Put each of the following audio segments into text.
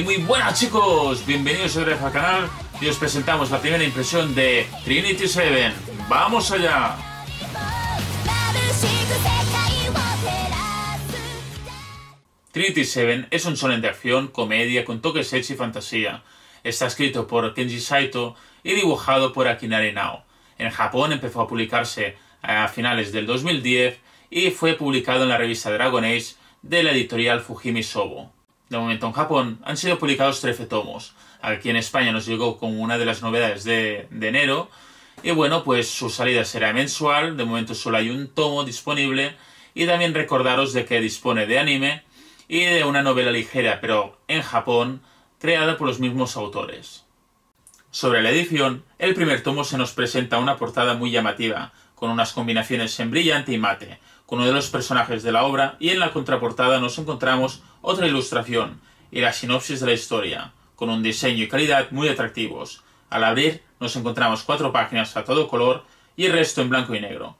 Muy buenas chicos, bienvenidos otra vez al canal y os presentamos la primera impresión de Trinity 7. ¡Vamos allá! Trinity 7 es un shonen de acción, comedia con toques edgy y fantasía. Está escrito por Kenji Saito y dibujado por Akinari Nao. En Japón empezó a publicarse a finales del 2010 y fue publicado en la revista Dragon Age de la editorial Fujimi Sobo. De momento en Japón han sido publicados 13 tomos. Aquí en España nos llegó como una de las novedades de enero. Y bueno, pues su salida será mensual. De momento solo hay un tomo disponible. Y también recordaros de que dispone de anime y de una novela ligera, pero en Japón, creada por los mismos autores. Sobre la edición, el primer tomo se nos presenta una portada muy llamativa, con unas combinaciones en brillante y mate, con uno de los personajes de la obra, y en la contraportada nos encontramos otra ilustración y la sinopsis de la historia, con un diseño y calidad muy atractivos. Al abrir nos encontramos 4 páginas a todo color y el resto en blanco y negro.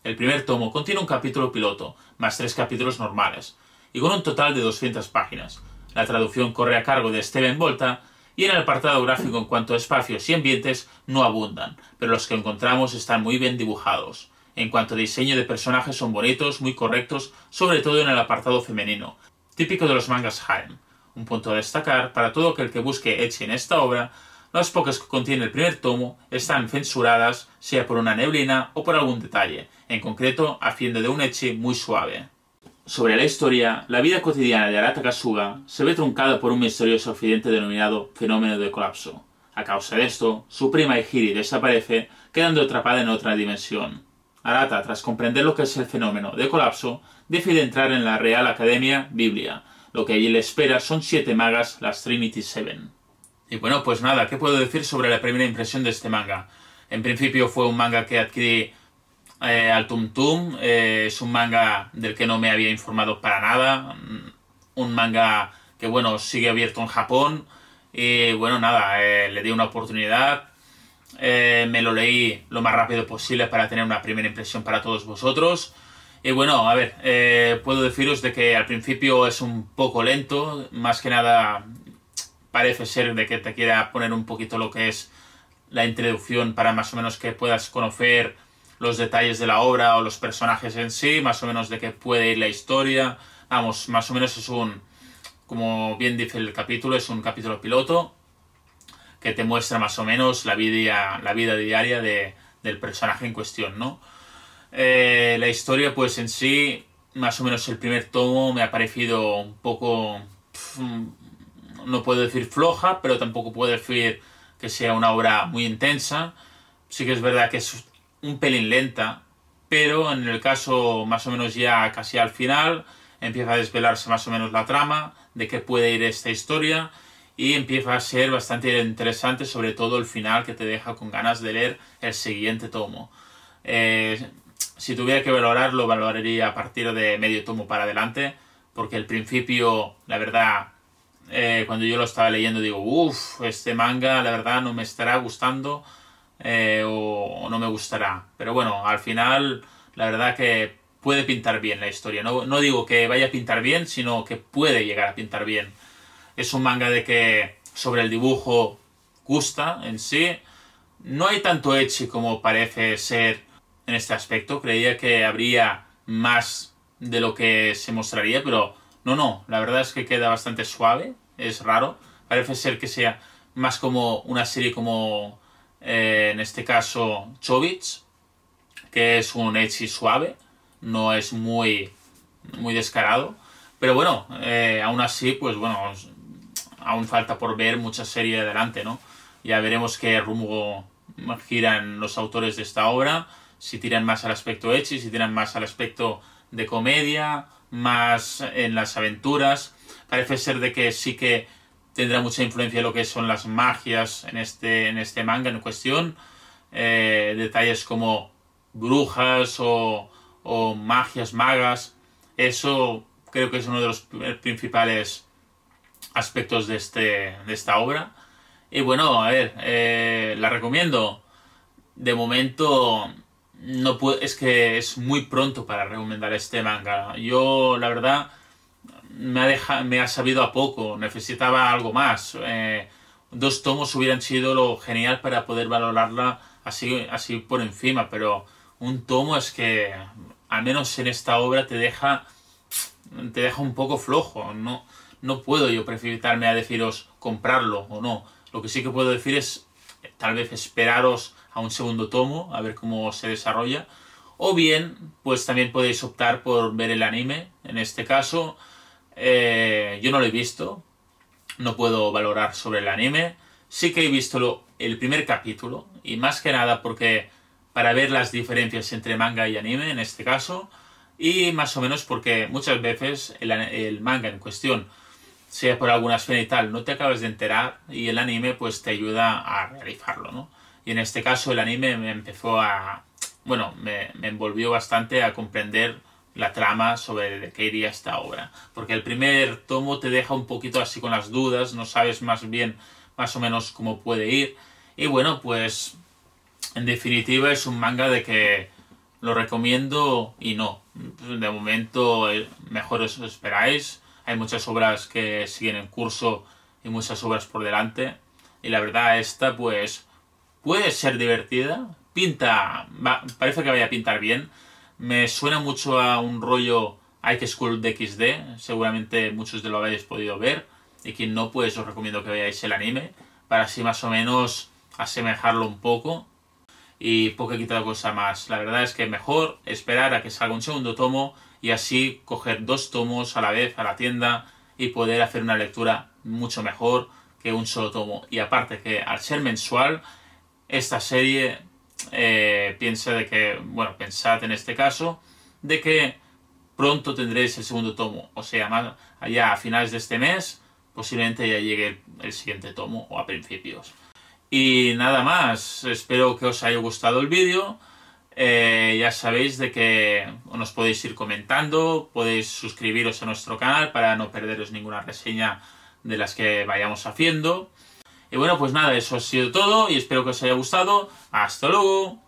El primer tomo contiene un capítulo piloto, más 3 capítulos normales, y con un total de 200 páginas. La traducción corre a cargo de Steven Volta, y en el apartado gráfico en cuanto a espacios y ambientes no abundan, pero los que encontramos están muy bien dibujados. En cuanto a diseño de personajes son bonitos, muy correctos, sobre todo en el apartado femenino, típico de los mangas harem. Un punto a destacar para todo aquel que busque ecchi en esta obra: las pocas que contiene el primer tomo están censuradas, sea por una neblina o por algún detalle, en concreto haciendo de un ecchi muy suave. Sobre la historia, la vida cotidiana de Arata Kasuga se ve truncada por un misterioso accidente denominado fenómeno de colapso. A causa de esto, su prima Ihiri desaparece, quedando atrapada en otra dimensión. Arata, tras comprender lo que es el fenómeno de colapso, decide entrar en la Real Academia Biblia. Lo que allí le espera son 7 magas, las Trinity 7. Y bueno, pues nada, ¿qué puedo decir sobre la primera impresión de este manga? En principio fue un manga que adquirí al Tum Tum. Es un manga del que no me había informado para nada. Un manga que bueno, sigue abierto en Japón. Y bueno, nada, le di una oportunidad. Me lo leí lo más rápido posible para tener una primera impresión para todos vosotros. Y bueno, a ver, puedo deciros de que al principio es un poco lento. Más que nada parece ser de que te quiera poner un poquito lo que es la introducción para más o menos que puedas conocer los detalles de la obra o los personajes en sí, más o menos de qué puede ir la historia. Vamos, más o menos es un, como bien dice el capítulo, es un capítulo piloto que te muestra más o menos la vida diaria del personaje en cuestión, ¿no? La historia pues en sí, más o menos el primer tomo me ha parecido un poco, no puedo decir floja, pero tampoco puedo decir que sea una obra muy intensa. Sí que es verdad que es un pelín lenta, pero en el caso más o menos ya casi al final empieza a desvelarse más o menos la trama de qué puede ir esta historia y empieza a ser bastante interesante, sobre todo el final, que te deja con ganas de leer el siguiente tomo. Si tuviera que valorarlo, valoraría a partir de medio tomo para adelante, porque el principio, la verdad, cuando yo lo estaba leyendo digo, uff, este manga la verdad no me estará gustando o no me gustará. Pero bueno, al final la verdad que puede pintar bien la historia. No digo que vaya a pintar bien, sino que puede llegar a pintar bien. Es un manga de que sobre el dibujo gusta en sí. No hay tanto ecchi como parece ser en este aspecto. Creía que habría más de lo que se mostraría, pero no. La verdad es que queda bastante suave. Es raro. Parece ser que sea más como una serie como en este caso Chobits, que es un ecchi suave, no es muy descarado, pero bueno, aún así, pues bueno, aún falta por ver mucha serie adelante, ¿no? Ya veremos qué rumbo giran los autores de esta obra, si tiran más al aspecto ecchi, si tiran más al aspecto de comedia, más en las aventuras. Parece ser de que sí que tendrá mucha influencia lo que son las magias en este manga en cuestión. Detalles como brujas o magias magas. Eso creo que es uno de los principales aspectos de esta obra. Y bueno, a ver, la recomiendo. De momento no puedo, es que es muy pronto para recomendar este manga. Yo, la verdad, me ha sabido a poco. Necesitaba algo más. 2 tomos hubieran sido lo genial para poder valorarla así por encima, pero un tomo es que, al menos en esta obra, te deja un poco flojo. No puedo yo precipitarme a deciros comprarlo o no. Lo que sí que puedo decir es tal vez esperaros a un segundo tomo, a ver cómo se desarrolla. O bien, pues también podéis optar por ver el anime. En este caso, yo no lo he visto, no puedo valorar sobre el anime. Sí que he visto el primer capítulo, y más que nada porque para ver las diferencias entre manga y anime en este caso, y más o menos porque muchas veces el manga en cuestión, sea por alguna escena y tal, no te acabas de enterar, y el anime pues te ayuda a realizarlo, ¿no? Y en este caso el anime me empezó bueno, me envolvió bastante a comprender la trama sobre de qué iría esta obra. Porque el primer tomo te deja un poquito así con las dudas, no sabes más bien, más o menos cómo puede ir. Y bueno, pues en definitiva es un manga de que lo recomiendo y no. De momento mejor os esperáis. Hay muchas obras que siguen en curso y muchas obras por delante. Y la verdad esta pues puede ser divertida. Parece que vaya a pintar bien. Me suena mucho a un rollo High School de XD. Seguramente muchos de lo habéis podido ver. Y quien no, pues os recomiendo que veáis el anime, para así más o menos asemejarlo un poco. Y poquita cosa más. La verdad es que mejor esperar a que salga un segundo tomo y así coger 2 tomos a la vez a la tienda y poder hacer una lectura mucho mejor que un solo tomo. Y aparte que al ser mensual, esta serie pensad en este caso de que pronto tendréis el segundo tomo, o sea, allá a finales de este mes posiblemente ya llegue el siguiente tomo o a principios. Y nada más, espero que os haya gustado el vídeo. Ya sabéis de que nos podéis ir comentando, podéis suscribiros a nuestro canal para no perderos ninguna reseña de las que vayamos haciendo. Y bueno, pues nada, eso ha sido todo y espero que os haya gustado. ¡Hasta luego!